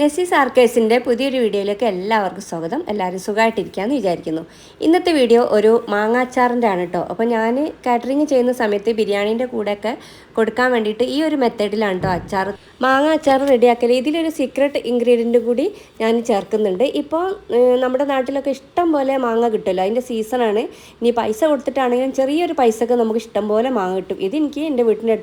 നെസീസ് ആർക്കേഴ്സിൻ്റെ പുതിയൊരു വീഡിയോയിലേക്ക് എല്ലാവർക്കും സ്വാഗതം. എല്ലാവരും സുഖമായിട്ടിരിക്കുകയെന്ന് വിചാരിക്കുന്നു. ഇന്നത്തെ വീഡിയോ ഒരു മാങ്ങാച്ചാറിൻ്റെ ആണ് കേട്ടോ. അപ്പോൾ ഞാൻ കാറ്ററിങ് ചെയ്യുന്ന സമയത്ത് ബിരിയാണീൻ്റെ കൂടെയൊക്കെ കൊടുക്കാൻ വേണ്ടിയിട്ട് ഈ ഒരു മെത്തേഡിലാണ് കേട്ടോ അച്ചാർ മാങ്ങ അച്ചാർ റെഡിയാക്കൽ. ഇതിലൊരു സീക്രട്ട് ഇൻഗ്രീഡിയൻറ്റ് കൂടി ഞാൻ ചേർക്കുന്നുണ്ട്. ഇപ്പോൾ നമ്മുടെ നാട്ടിലൊക്കെ ഇഷ്ടം പോലെ മാങ്ങ കിട്ടുമല്ലോ, അതിൻ്റെ സീസണാണ്. ഇനി പൈസ കൊടുത്തിട്ടാണെങ്കിലും ചെറിയൊരു പൈസക്ക് നമുക്ക് ഇഷ്ടം പോലെ മാങ്ങ കിട്ടും. ഇതെനിക്ക് എൻ്റെ വീട്ടിൻ്റെ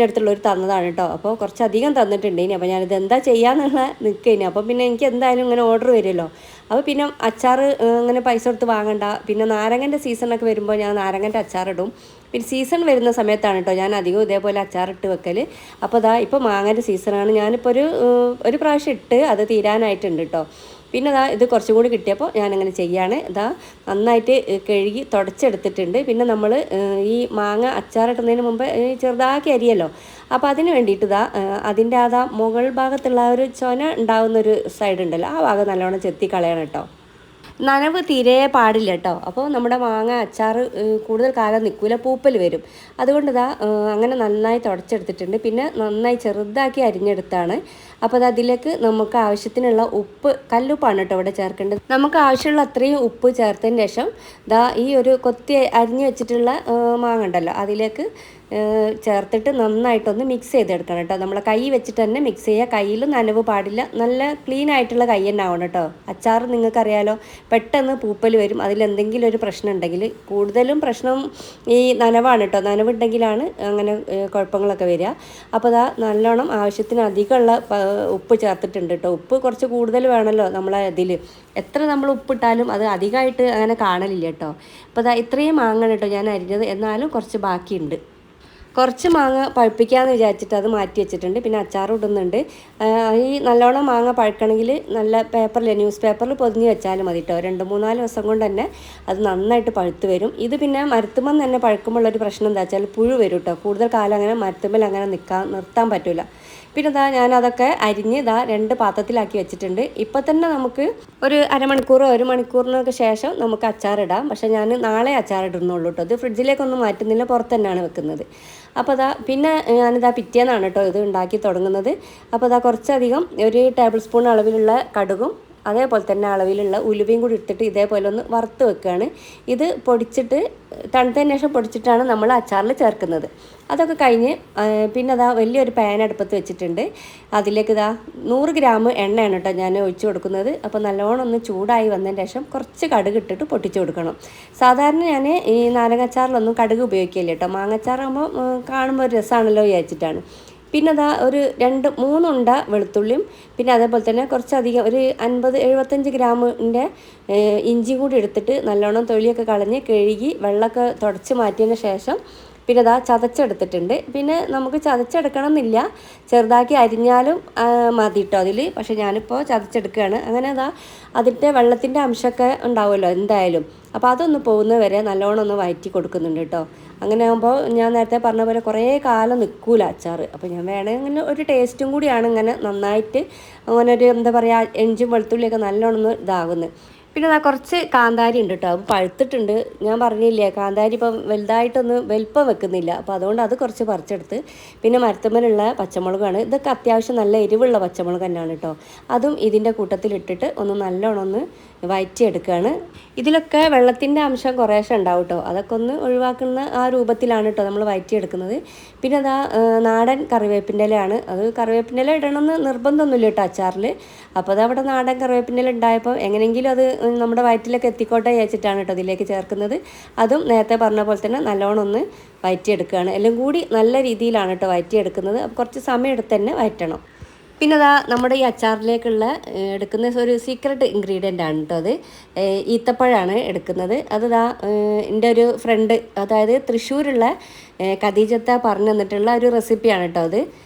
അടുത്തുള്ളവർ തന്നതാണ് കേട്ടോ. അപ്പോൾ കുറച്ചധികം തന്നിട്ടുണ്ട്. ഇനി അപ്പോൾ ഞാനിത് എന്താ ചെയ്യാന്നുള്ള നിൽക്കുകയിനി. അപ്പോൾ പിന്നെ എനിക്ക് എന്തായാലും ഇങ്ങനെ ഓർഡർ വരുമല്ലോ. അപ്പോൾ പിന്നെ അച്ചാർ അങ്ങനെ പൈസ കൊടുത്ത് വാങ്ങണ്ട. പിന്നെ നാരങ്ങൻ്റെ സീസണൊക്കെ വരുമ്പോൾ ഞാൻ നാരങ്ങൻ്റെ അച്ചാറിടും. പിന്നെ സീസൺ വരുന്ന സമയത്താണ് കേട്ടോ ഞാൻ അധികം ഇതേപോലെ അച്ചാറിട്ട് വെക്കൽ. അപ്പോൾ ഇപ്പോൾ മാങ്ങൻ്റെ സീസണാണ്. ഞാനിപ്പോൾ ഒരു പ്രാവശ്യം ഇട്ട് അത് തീരാനായിട്ടുണ്ട് കേട്ടോ. പിന്നെ ഇത് കുറച്ചും കൂടി കിട്ടിയപ്പോൾ ഞാനങ്ങനെ ചെയ്യാണ്. നന്നായിട്ട് കഴുകി തുടച്ചെടുത്തിട്ടുണ്ട്. പിന്നെ നമ്മൾ ഈ മാങ്ങ അച്ചാറിട്ടുന്നതിന് മുമ്പ് ചെറുതാക്കി അരിയല്ലോ. അപ്പോൾ അതിന് വേണ്ടിയിട്ട് അതിൻ്റെ മുകൾ ഭാഗത്തുള്ള ഒരു ചൊന ഉണ്ടാകുന്നൊരു സൈഡ് ഉണ്ടല്ലോ, ആ ഭാഗം നല്ലോണം ചെത്തി കളയണം കേട്ടോ. നനവ് തീരെ പാടില്ല കേട്ടോ. അപ്പോൾ നമ്മുടെ മാങ്ങ അച്ചാർ കൂടുതൽ കാലം നിൽക്കില്ല, പൂപ്പൽ വരും. അതുകൊണ്ട് അങ്ങനെ നന്നായി തുടച്ചെടുത്തിട്ടുണ്ട്. പിന്നെ നന്നായി ചെറുതാക്കി അരിഞ്ഞെടുത്താണ്. അപ്പോൾ അതിലേക്ക് നമുക്ക് ആവശ്യത്തിനുള്ള ഉപ്പ്, കല്ലുപ്പാണ് കേട്ടോ ഇവിടെ ചേർക്കേണ്ടത്. നമുക്ക് ആവശ്യമുള്ള അത്രയും ഉപ്പ് ചേർത്തതിന് ശേഷം ഈ ഒരു കൊത്തി അരിഞ്ഞ് വെച്ചിട്ടുള്ള മാങ്ങ ഉണ്ടല്ലോ അതിലേക്ക് ചേർത്തിട്ട് നന്നായിട്ടൊന്ന് മിക്സ് ചെയ്തെടുക്കണം കേട്ടോ. നമ്മളെ കൈ വെച്ചിട്ട് തന്നെ മിക്സ് ചെയ്യുക. കയ്യിൽ നനവ് പാടില്ല, നല്ല ക്ലീൻ ആയിട്ടുള്ള കൈ തന്നെ ആവണം കേട്ടോ. അച്ചാർ നിങ്ങൾക്കറിയാലോ, പെട്ടെന്ന് പൂപ്പൽ വരും. അതിലെന്തെങ്കിലും ഒരു പ്രശ്നം ഉണ്ടെങ്കിൽ, കൂടുതലും പ്രശ്നം ഈ നനവാണ് കേട്ടോ. നനവുണ്ടെങ്കിലാണ് അങ്ങനെ കുഴപ്പങ്ങളൊക്കെ വരിക. അപ്പോൾ നല്ലോണം ആവശ്യത്തിന് അധികമുള്ള ഉപ്പ് ചേർത്തിട്ടുണ്ട് കേട്ടോ. ഉപ്പ് കുറച്ച് കൂടുതൽ വേണമല്ലോ നമ്മളെ ഇതിൽ. എത്ര നമ്മൾ ഉപ്പിട്ടാലും അത് അധികമായിട്ട് അങ്ങനെ കാണലില്ല കേട്ടോ. അപ്പോൾ ഇത്രയും മാങ്ങ കേട്ടോ ഞാൻ അരിഞ്ഞത്. എന്നാലും കുറച്ച് ബാക്കിയുണ്ട്. കുറച്ച് മാങ്ങ പഴുപ്പിക്കാമെന്ന് വിചാരിച്ചിട്ട് അത് മാറ്റി വെച്ചിട്ടുണ്ട്. പിന്നെ അച്ചാർ ഇടുന്നുണ്ട്. ഈ നല്ലോണം മാങ്ങ പഴുക്കണമെങ്കിൽ നല്ല ന്യൂസ് പേപ്പറിൽ പൊതിഞ്ഞ് വെച്ചാലും മതി കേട്ടോ. 2-3-4 ദിവസം കൊണ്ട് തന്നെ അത് നന്നായിട്ട് പഴുത്ത് വരും. ഇത് പിന്നെ മരത്തുമ്മൽ തന്നെ പഴുക്കുമ്പോഴുള്ളൊരു പ്രശ്നം എന്താ വെച്ചാൽ പുഴു വരും കേട്ടോ. കൂടുതൽ കാലം അങ്ങനെ മരത്തുമ്മൽ അങ്ങനെ നിർത്താൻ പറ്റില്ല. പിന്നെ ഞാനതൊക്കെ അരിഞ്ഞ് 2 പാത്രത്തിലാക്കി വെച്ചിട്ടുണ്ട്. ഇപ്പം തന്നെ നമുക്ക് ഒരു അരമണിക്കൂറോ 1 മണിക്കൂറിനൊക്കെ ശേഷം നമുക്ക് അച്ചാറിടാം. പക്ഷേ ഞാൻ നാളെ അച്ചാറിടുന്നുള്ളൂ കേട്ടോ. ഇത് ഫ്രിഡ്ജിലേക്കൊന്നും മാറ്റുന്നില്ല, പുറത്ത് തന്നെയാണ് വെക്കുന്നത്. അപ്പോൾ പിന്നെ ഞാനിതാ പിറ്റേന്നാണ് കേട്ടോ ഇത് ഉണ്ടാക്കി തുടങ്ങുന്നത്. അപ്പോൾ കുറച്ചധികം ഒരു ടേബിൾ സ്പൂൺ അളവിലുള്ള കടുകും അതേപോലെ തന്നെ അളവിലുള്ള ഉലുവയും കൂടി ഇട്ടിട്ട് ഇതേപോലെ ഒന്ന് വറുത്ത് വെക്കുകയാണ്. ഇത് പൊടിച്ചിട്ട് തണുത്തതിന് ശേഷം പൊടിച്ചിട്ടാണ് നമ്മൾ അച്ചാറിൽ ചേർക്കുന്നത്. അതൊക്കെ കഴിഞ്ഞ് പിന്നെ വലിയൊരു പാൻ അടുപ്പത്ത് വെച്ചിട്ടുണ്ട്. അതിലേക്ക് 100 ഗ്രാം എണ്ണയാണ് കേട്ടോ ഞാൻ ഒഴിച്ചു കൊടുക്കുന്നത്. അപ്പോൾ നല്ലോണം ഒന്ന് ചൂടായി വന്നതിന് ശേഷം കുറച്ച് കടുക് ഇട്ടിട്ട് പൊട്ടിച്ചു കൊടുക്കണം. സാധാരണ ഞാൻ ഈ നാരങ്ങച്ചാറിലൊന്നും കടുക് ഉപയോഗിക്കില്ല കേട്ടോ. മാങ്ങച്ചാറാകുമ്പോൾ കാണുമ്പോൾ ഒരു രസമാണല്ലോ വിചാരിച്ചിട്ടാണ്. പിന്നെ ഒരു 2-3 ഉണ്ട വെളുത്തുള്ളിയും പിന്നെ അതേപോലെ തന്നെ കുറച്ചധികം ഒരു 50-75 ഗ്രാമിൻ്റെ ഇഞ്ചി കൂടി എടുത്തിട്ട് നല്ലോണം തൊലിയൊക്കെ കളഞ്ഞ് കഴുകി വെള്ളമൊക്കെ തുടച്ച് മാറ്റിയതിന് ശേഷം പിന്നെ ചതച്ചെടുത്തിട്ടുണ്ട്. പിന്നെ നമുക്ക് ചതച്ചെടുക്കണം എന്നില്ല, ചെറുതാക്കി അരിഞ്ഞാലും മതി കേട്ടോ അതിൽ. പക്ഷേ ഞാനിപ്പോൾ ചതച്ചെടുക്കുകയാണ്. അങ്ങനെ അതിൻ്റെ വെള്ളത്തിൻ്റെ അംശമൊക്കെ ഉണ്ടാവുമല്ലോ എന്തായാലും. അപ്പോൾ അതൊന്ന് പോകുന്നത് വരെ നല്ലോണം ഒന്ന് വഴറ്റി കൊടുക്കുന്നുണ്ട് കേട്ടോ. അങ്ങനെ ആകുമ്പോൾ ഞാൻ നേരത്തെ പറഞ്ഞ പോലെ കുറേ കാലം നിൽക്കൂല അച്ചാർ. അപ്പോൾ ഞാൻ വേണമെങ്കിൽ ഒരു ടേസ്റ്റും കൂടിയാണ് ഇങ്ങനെ നന്നായിട്ട് അങ്ങനെ ഒരു എന്താ പറയുക, ഇഞ്ചും വെളുത്തുള്ളിയൊക്കെ നല്ലോണം ഒന്ന് ഇതാകുന്നത്. പിന്നെ കുറച്ച് കാന്താരി ഉണ്ട് കേട്ടോ. അപ്പോൾ പഴുത്തിട്ടുണ്ട്. ഞാൻ പറഞ്ഞില്ലേ, കാന്താരി ഇപ്പം വലുതായിട്ടൊന്ന് വലിപ്പം വെക്കുന്നില്ല. അപ്പോൾ അതുകൊണ്ട് അത് കുറച്ച് പറിച്ചെടുത്ത് പിന്നെ മരത്തുമ്മലുള്ള പച്ചമുളകാണ്. ഇതൊക്കെ അത്യാവശ്യം നല്ല എരിവുള്ള പച്ചമുളക് തന്നെയാണ് കേട്ടോ. അതും ഇതിൻ്റെ കൂട്ടത്തിലിട്ടിട്ട് ഒന്ന് നല്ലോണം ഒന്ന് വഴറ്റിയെടുക്കുകയാണ്. ഇതിലൊക്കെ വെള്ളത്തിൻ്റെ അംശം കുറേശ്ശെ ഉണ്ടാവും കേട്ടോ. അതൊക്കെ ഒന്ന് ഒഴിവാക്കുന്ന ആ രൂപത്തിലാണ് കേട്ടോ നമ്മൾ വഴറ്റിയെടുക്കുന്നത്. പിന്നെ നാടൻ കറിവേപ്പിൻ്റെ ഇലയാണ്. അത് കറിവേപ്പിൻ്റെ ഇല ഇടണമെന്ന് നിർബന്ധമൊന്നുമില്ല കേട്ടോ അച്ചാറിൽ. അപ്പോൾ അവിടെ നാടൻ കറിവേപ്പിൻ്റെ ഇല ഉണ്ടായപ്പോൾ എങ്ങനെയെങ്കിലും അത് നമ്മുടെ വയറ്റിലൊക്കെ എത്തിക്കോട്ടെ വിചാരിച്ചിട്ടാണ് കേട്ടോ ഇതിലേക്ക് ചേർക്കുന്നത്. അതും നേരത്തെ പറഞ്ഞ പോലെ തന്നെ നല്ലോണം ഒന്ന് വഴറ്റിയെടുക്കുകയാണ്. എല്ലാം കൂടി നല്ല രീതിയിലാണ് കേട്ടോ വഴറ്റിയെടുക്കുന്നത്. അപ്പോൾ കുറച്ച് സമയം എടുത്ത് തന്നെ വഴറ്റണം. പിന്നെ നമ്മുടെ ഈ അച്ചാറിലേക്കുള്ള എടുക്കുന്ന ഒരു സീക്രട്ട് ഇൻഗ്രീഡിയൻ്റ് ആണ് കേട്ടോ. അത് ഈത്തപ്പഴമാണ് എടുക്കുന്നത്. അത് എൻ്റെ ഒരു ഫ്രണ്ട്, അതായത് തൃശ്ശൂരുള്ള ഖദീജത്ത പറഞ്ഞു തന്നിട്ടുള്ള ഒരു റെസിപ്പിയാണ് കേട്ടോ. അത്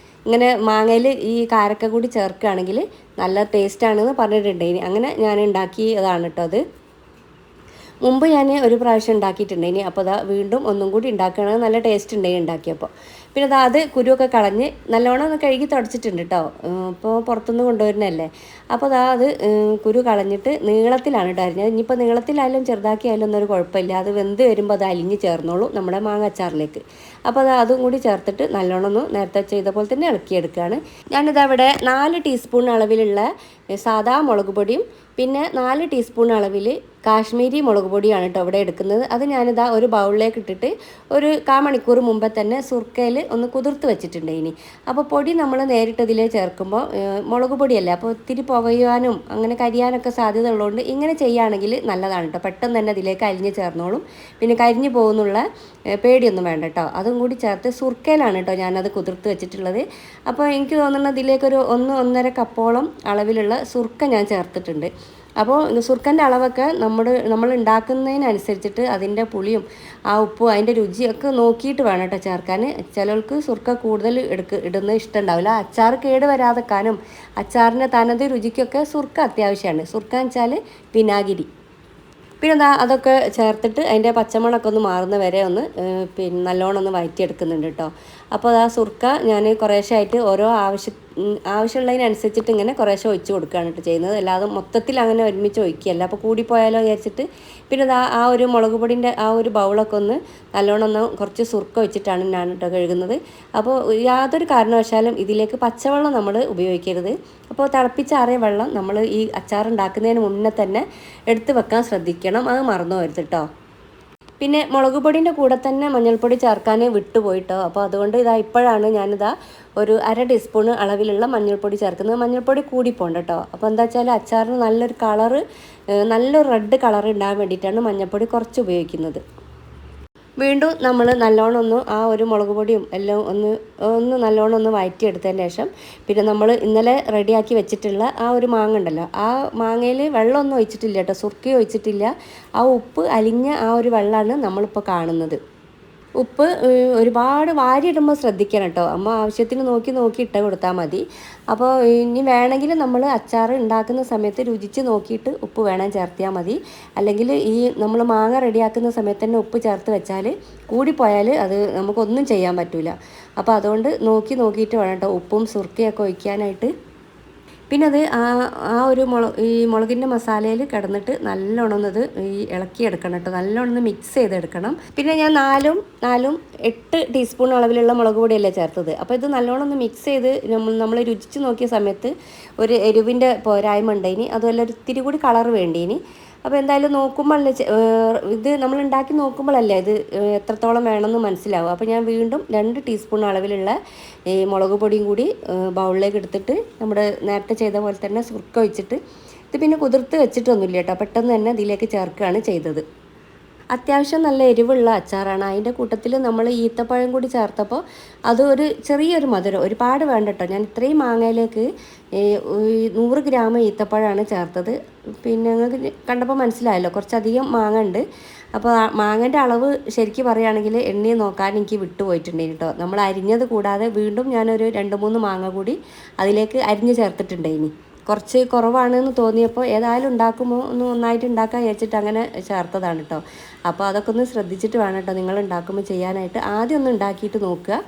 ഇങ്ങനെ മാങ്ങയിൽ ഈ കാരക്ക കൂടി ചേർക്കുകയാണെങ്കിൽ നല്ല ടേസ്റ്റാണെന്ന് പറഞ്ഞിട്ടുണ്ട്. അങ്ങനെ ഞാൻ ഉണ്ടാക്കിയതാണ് കേട്ടോ. അത് മുമ്പ് ഞാൻ ഒരു പ്രാവശ്യം ഉണ്ടാക്കിയിട്ടുണ്ടേനി. അപ്പോൾ വീണ്ടും ഒന്നും കൂടി ഉണ്ടാക്കുകയാണെങ്കിൽ നല്ല ടേസ്റ്റ് ഉണ്ടായി ഉണ്ടാക്കിയപ്പോൾ. പിന്നെ അത് കുരുവൊക്കെ കളഞ്ഞ് നല്ലോണം ഒന്ന് കഴുകി തുടച്ചിട്ടുണ്ട് കേട്ടോ. ഇപ്പോൾ പുറത്തുനിന്ന് കൊണ്ടുവരുന്നതല്ലേ. അപ്പോൾ അത് കുരു കളഞ്ഞിട്ട് നീളത്തിലാണ് കേട്ടോ അരിഞ്ഞത്. ഇനിയിപ്പോൾ നീളത്തിലായാലും ചെറുതാക്കിയായാലും ഒന്നും ഒരു കുഴപ്പമില്ല. അത് വെന്ത് വരുമ്പോൾ അത് അലിഞ്ഞ് ചേർന്നോളൂ നമ്മുടെ മാങ്ങ അച്ചാറിലേക്ക്. അപ്പോൾ അതും കൂടി ചേർത്തിട്ട് നല്ലോണം ഒന്ന് നേരത്തെ ചെയ്ത പോലെ തന്നെ ഇളക്കിയെടുക്കുകയാണ്. ഞാനിതവിടെ 4 ടീസ്പൂൺ അളവിലുള്ള സാദാ മുളക് പൊടിയും പിന്നെ 4 ടീസ്പൂൺ അളവിൽ കാശ്മീരി മുളക് പൊടിയാണ് കേട്ടോ ഇവിടെ എടുക്കുന്നത്. അത് ഞാനിതാ ഒരു ബൗളിലേക്ക് ഇട്ടിട്ട് ഒരു 1/4 മണിക്കൂർ മുമ്പേ തന്നെ സുർക്കയിൽ ഒന്ന് കുതിർത്ത് വെച്ചിട്ടുണ്ട്. ഇനി അപ്പോൾ പൊടി നമ്മൾ നേരിട്ട് ഇതിലേ ചേർക്കുമ്പോൾ മുളക് പൊടിയല്ല, അപ്പോൾ ഒത്തിരി പുകയാനും അങ്ങനെ കരിയാനൊക്കെ സാധ്യത ഉള്ളതുകൊണ്ട് ഇങ്ങനെ ചെയ്യുകയാണെങ്കിൽ നല്ലതാണ് കേട്ടോ. പെട്ടെന്ന് തന്നെ ഇതിലേക്ക് അരിഞ്ഞ് ചേർന്നോളും. പിന്നെ കരിഞ്ഞു പോകുന്നുള്ള പേടിയൊന്നും വേണ്ട കേട്ടോ. അതും കൂടി ചേർത്ത് സുർക്കയിലാണ് കേട്ടോ ഞാനത് കുതിർത്ത് വെച്ചിട്ടുള്ളത്. അപ്പോൾ എനിക്ക് തോന്നുന്നത് ഇതിലേക്കൊരു 1-1.5 കപ്പോളം അളവിലുള്ള സുർക്ക ഞാൻ ചേർത്തിട്ടുണ്ട്. അപ്പോൾ സുർക്കൻ്റെ അളവൊക്കെ നമ്മൾ ഉണ്ടാക്കുന്നതിനനുസരിച്ചിട്ട് അതിൻ്റെ പുളിയും ആ ഉപ്പും അതിൻ്റെ രുചിയൊക്കെ നോക്കിയിട്ട് വേണം കേട്ടോ ചേർക്കാൻ. ചിലർക്ക് സുർക്ക കൂടുതൽ ഇടുന്നത് ഇഷ്ടമുണ്ടാവില്ല. അച്ചാർ കേട് വരാതെക്കാനും അച്ചാറിൻ്റെ തനത് രുചിക്കൊക്കെ സുർക്ക അത്യാവശ്യമാണ്. സുർക്ക എന്ന് വെച്ചാൽ വിനാഗിരി. പിന്നെ അതൊക്കെ ചേർത്തിട്ട് അതിൻ്റെ പച്ചമണമൊക്കെ ഒന്ന് മാറുന്ന വരെ ഒന്ന് പിന്നെ നല്ലോണം ഒന്ന് വഴറ്റിയെടുക്കുന്നുണ്ട് കേട്ടോ. അപ്പോൾ സുർക്ക ഞാൻ കുറേശ്ശായിട്ട് ഓരോ ആവശ്യമുള്ളതിനനുസരിച്ചിട്ട് ഇങ്ങനെ കുറേശ്ശെ ഒഴിച്ച് കൊടുക്കുകയാണ് കേട്ടോ ചെയ്യുന്നത്. അല്ലാതെ മൊത്തത്തിൽ അങ്ങനെ ഒരുമിച്ച് ഒഴിക്കുകയല്ല. അപ്പോൾ കൂടിപ്പോയാലോ വിചാരിച്ചിട്ട് പിന്നെ ആ ഒരു മുളക് പൊടിൻ്റെ ആ ഒരു ബൗളൊക്കെ ഒന്ന് നല്ലോണം ഒന്ന് കുറച്ച് സുർക്ക വെച്ചിട്ടാണ് ഞാൻ കേട്ടോ കഴുകുന്നത്. അപ്പോൾ യാതൊരു കാരണവശാലും ഇതിലേക്ക് പച്ചവെള്ളം നമ്മൾ ഉപയോഗിക്കരുത്. അപ്പോൾ തിളപ്പിച്ചാറിയ വെള്ളം നമ്മൾ ഈ അച്ചാർ ഉണ്ടാക്കുന്നതിന് മുന്നേ തന്നെ എടുത്ത് വെക്കാൻ ശ്രദ്ധിക്കണം. അത് മറന്നു പോകരുത് കേട്ടോ. പിന്നെ മുളക് പൊടിൻ്റെ കൂടെ തന്നെ മഞ്ഞൾപ്പൊടി ചേർക്കാൻ വിട്ടുപോയിട്ടോ. അപ്പോൾ അതുകൊണ്ട് ഇപ്പോഴാണ് ഞാനിതാ ഒരു 1/2 ടീസ്പൂൺ അളവിലുള്ള മഞ്ഞൾപ്പൊടി ചേർക്കുന്നത്. മഞ്ഞൾപ്പൊടി കൂടി പോകണ്ട കേട്ടോ. അപ്പോൾ എന്താ വെച്ചാൽ അച്ചാറിന് നല്ലൊരു റെഡ് കളർ ഉണ്ടാകാൻ വേണ്ടിയിട്ടാണ് മഞ്ഞൾപ്പൊടി കുറച്ച് ഉപയോഗിക്കുന്നത്. വീണ്ടും നമ്മൾ നല്ലോണം ഒന്ന് ആ ഒരു മുളക് പൊടിയും എല്ലാം ഒന്ന് നല്ലോണം ഒന്ന് വഴറ്റിയെടുത്തതിന് ശേഷം പിന്നെ നമ്മൾ ഇന്നലെ റെഡിയാക്കി വെച്ചിട്ടുള്ള ആ ഒരു മാങ്ങ ഉണ്ടല്ലോ, ആ മാങ്ങയിൽ വെള്ളമൊന്നും ഒഴിച്ചിട്ടില്ല കേട്ടോ, സുർക്കയും ഒഴിച്ചിട്ടില്ല. ആ ഉപ്പ് അലിഞ്ഞ ആ ഒരു വെള്ളമാണ് നമ്മളിപ്പോൾ കാണുന്നത്. ഉപ്പ് ഒരുപാട് വാരിയിടുമ്പോൾ ശ്രദ്ധിക്കണം കേട്ടോ. അമ്മ ആവശ്യത്തിന് നോക്കി ഇട്ട് കൊടുത്താൽ മതി. അപ്പോൾ ഇനി വേണമെങ്കിൽ നമ്മൾ അച്ചാർ ഉണ്ടാക്കുന്ന സമയത്ത് രുചിച്ച് നോക്കിയിട്ട് ഉപ്പ് വേണം ചേർത്തിയാൽ മതി. അല്ലെങ്കിൽ ഈ നമ്മൾ മാങ്ങ റെഡിയാക്കുന്ന സമയത്ത് തന്നെ ഉപ്പ് ചേർത്ത് വെച്ചാൽ കൂടിപ്പോയാൽ അത് നമുക്കൊന്നും ചെയ്യാൻ പറ്റില്ല. അപ്പോൾ അതുകൊണ്ട് നോക്കിയിട്ട് വേണം കേട്ടോ ഉപ്പും സുർക്കയൊക്കെ ഒഴിക്കാനായിട്ട്. പിന്നെ അത് ആ ഒരു ഈ മുളകിൻ്റെ മസാലയിൽ കിടന്നിട്ട് നല്ലോണം ഇത് ഈ ഇളക്കിയെടുക്കണം കേട്ടോ. നല്ലോണം മിക്സ് ചെയ്തെടുക്കണം. പിന്നെ ഞാൻ 8 ടീസ്പൂൺ അളവിലുള്ള മുളക് പൊടിയല്ലേ ചേർത്തത്. അപ്പോൾ ഇത് നല്ലോണം ഒന്ന് മിക്സ് ചെയ്ത് നമ്മൾ രുചിച്ച് നോക്കിയ സമയത്ത് ഒരു എരിവിൻ്റെ പോരായ്മ ഉണ്ടായിനി. അതുപോലെ ഒരു ഇത്തിരി കൂടി കളർ വേണ്ടീനി. അപ്പോൾ എന്തായാലും നോക്കുമ്പോഴല്ലേ ഇത് നമ്മൾ ഉണ്ടാക്കി നോക്കുമ്പോഴല്ലേ ഇത് എത്രത്തോളം വേണമെന്ന് മനസ്സിലാവും. അപ്പോൾ ഞാൻ വീണ്ടും 2 ടീസ്പൂൺ അളവിലുള്ള ഈ മുളക് പൊടിയും കൂടി ബൗളിലേക്ക് എടുത്തിട്ട് നമ്മുടെ നേരത്തെ ചെയ്ത പോലെ തന്നെ സുർക്ക ഒഴിച്ചിട്ട് ഇത് പിന്നെ കുതിർത്ത് വെച്ചിട്ടൊന്നുമില്ല കേട്ടോ, പെട്ടെന്ന് തന്നെ ഇതിലേക്ക് ചേർക്കുകയാണ് ചെയ്തത്. അത്യാവശ്യം നല്ല എരിവുള്ള അച്ചാറാണ്. അതിൻ്റെ കൂട്ടത്തിൽ നമ്മൾ ഈത്തപ്പഴം കൂടി ചേർത്തപ്പോൾ അത് ഒരു ചെറിയൊരു മധുരം, ഒരുപാട് വേണ്ട കേട്ടോ. ഞാൻ ഇത്രയും മാങ്ങയിലേക്ക് 100 ഗ്രാം ഈത്തപ്പഴമാണ് ചേർത്തത്. പിന്നെ നിങ്ങൾക്ക് കണ്ടപ്പോൾ മനസ്സിലായല്ലോ കുറച്ചധികം മാങ്ങ ഉണ്ട്. അപ്പോൾ മാങ്ങൻ്റെ അളവ് ശരിക്കും പറയുകയാണെങ്കിൽ എണ്ണയെ നോക്കാൻ എനിക്ക് വിട്ടുപോയിട്ടുണ്ടായിരുന്നു കേട്ടോ. നമ്മൾ അരിഞ്ഞത് കൂടാതെ വീണ്ടും ഞാനൊരു 2-3 മാങ്ങ കൂടി അതിലേക്ക് അരിഞ്ഞ് ചേർത്തിട്ടുണ്ടായിനി. കുറച്ച് കുറവാണെന്ന് തോന്നിയപ്പോൾ ഏതായാലും ഉണ്ടാക്കുമ്പോൾ ഒന്ന് ഒന്നായിട്ട് ഉണ്ടാക്കാൻ വിചാരിച്ചിട്ട് അങ്ങനെ ചേർത്തതാണ് കേട്ടോ. അപ്പോൾ അതൊക്കെ ഒന്ന് ശ്രദ്ധിച്ചിട്ട് വേണം കേട്ടോ നിങ്ങൾ ഉണ്ടാക്കുമ്പോൾ ചെയ്യാനായിട്ട്. ആദ്യം ഒന്ന് ഉണ്ടാക്കിയിട്ട് നോക്കുക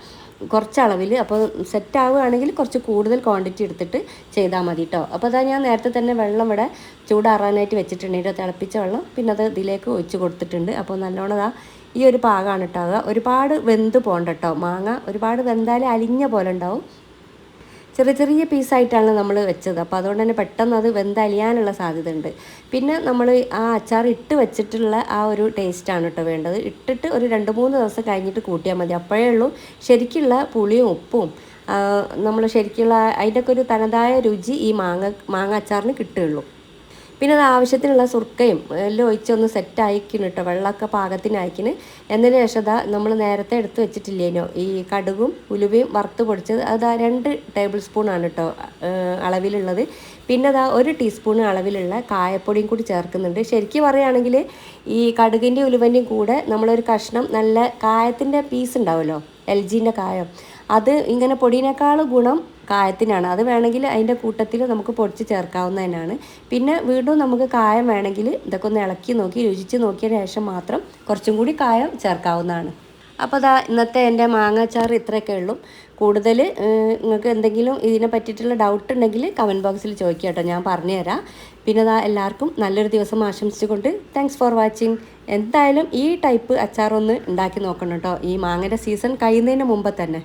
കുറച്ചളവിൽ. അപ്പോൾ സെറ്റ് ആവുകയാണെങ്കിൽ കുറച്ച് കൂടുതൽ ക്വാണ്ടിറ്റി എടുത്തിട്ട് ചെയ്താൽ മതി കേട്ടോ. അപ്പോൾ അതാ ഞാൻ നേരത്തെ തന്നെ വെള്ളം ഇവിടെ ചൂടാറാനായിട്ട് വെച്ചിട്ടുണ്ട്, തിളപ്പിച്ച വെള്ളം. പിന്നെ അത് ഇതിലേക്ക് ഒഴിച്ച് കൊടുത്തിട്ടുണ്ട്. അപ്പോൾ നല്ലോണം ഈ ഒരു പാകമാണ് കേട്ടോ. ഒരുപാട് വെന്ത് പോകണ്ട കേട്ടോ. മാങ്ങ ഒരുപാട് വെന്താൽ അലിഞ്ഞ പോലെ ഉണ്ടാവും. ചെറിയ പീസായിട്ടാണ് നമ്മൾ വെച്ചത്. അപ്പോൾ അതുകൊണ്ട് തന്നെ പെട്ടെന്ന് അത് വെന്തലിയാനുള്ള സാധ്യത ഉണ്ട്. പിന്നെ നമ്മൾ ആ അച്ചാർ ഇട്ട് വെച്ചിട്ടുള്ള ആ ഒരു ടേസ്റ്റാണ് കേട്ടോ വേണ്ടത്. ഇട്ടിട്ട് ഒരു 2-3 ദിവസം കഴിഞ്ഞിട്ട് കൂട്ടിയാൽ മതി. അപ്പോഴേ ഉള്ളൂ ശരിക്കുള്ള പുളിയും ഉപ്പും നമ്മൾ ശരിക്കുള്ള അതിൻ്റെയൊക്കെ ഒരു തനതായ രുചി ഈ മാങ്ങ അച്ചാറിന് കിട്ടുകയുള്ളൂ. പിന്നെ അത് ആവശ്യത്തിനുള്ള സുർക്കയും എല്ലാം ഒഴിച്ചൊന്ന് സെറ്റായിക്കുന്നു കേട്ടോ. വെള്ളമൊക്കെ പാകത്തിനയക്കിന്. എന്നതിന് ശേഷം നമ്മൾ നേരത്തെ എടുത്ത് വെച്ചിട്ടില്ലേനോ ഈ കടുകും ഉലുവയും വറുത്ത് പൊടിച്ചത്, അത് 2 ടേബിൾ സ്പൂണാണ് കേട്ടോ അളവിലുള്ളത്. പിന്നെ 1 ടീസ്പൂൺ അളവിലുള്ള കായപ്പൊടിയും കൂടി ചേർക്കുന്നുണ്ട്. ശരിക്കും പറയുകയാണെങ്കിൽ ഈ കടുകിൻ്റെ ഉലുവൻ്റെയും കൂടെ നമ്മളൊരു കഷ്ണം നല്ല കായത്തിൻ്റെ പീസ് ഉണ്ടാവുമല്ലോ, LGൻ്റെ കായം, അത് ഇങ്ങനെ പൊടിയേക്കാൾ ഗുണം കായത്തിനാണ്. അത് വേണമെങ്കിൽ അതിൻ്റെ കൂട്ടത്തിൽ നമുക്ക് പൊടിച്ച് ചേർക്കാവുന്നതിനാണ്. പിന്നെ വീണ്ടും നമുക്ക് കായം വേണമെങ്കിൽ ഇതൊക്കെ ഒന്ന് ഇളക്കി നോക്കി രുചിച്ച് നോക്കിയതിന് ശേഷം മാത്രം കുറച്ചും കൂടി കായം ചേർക്കാവുന്നതാണ്. അപ്പോൾ അതാ ഇന്നത്തെ എൻ്റെ മാങ്ങാച്ചാർ ഇത്രയൊക്കെ ഉള്ളൂ. കൂടുതൽ നിങ്ങൾക്ക് എന്തെങ്കിലും ഇതിനെ പറ്റിയിട്ടുള്ള ഡൗട്ട് ഉണ്ടെങ്കിൽ കമൻറ്റ് ബോക്സിൽ ചോദിക്കുക കേട്ടോ, ഞാൻ പറഞ്ഞുതരാം. പിന്നെ അതാ എല്ലാവർക്കും നല്ലൊരു ദിവസം ആശംസിച്ചുകൊണ്ട് താങ്ക്സ് ഫോർ വാച്ചിങ്. എന്തായാലും ഈ ടൈപ്പ് അച്ചാറൊന്ന് ഉണ്ടാക്കി നോക്കണം കേട്ടോ, ഈ മാങ്ങയുടെ സീസൺ കഴിയുന്നതിന് മുമ്പ് തന്നെ.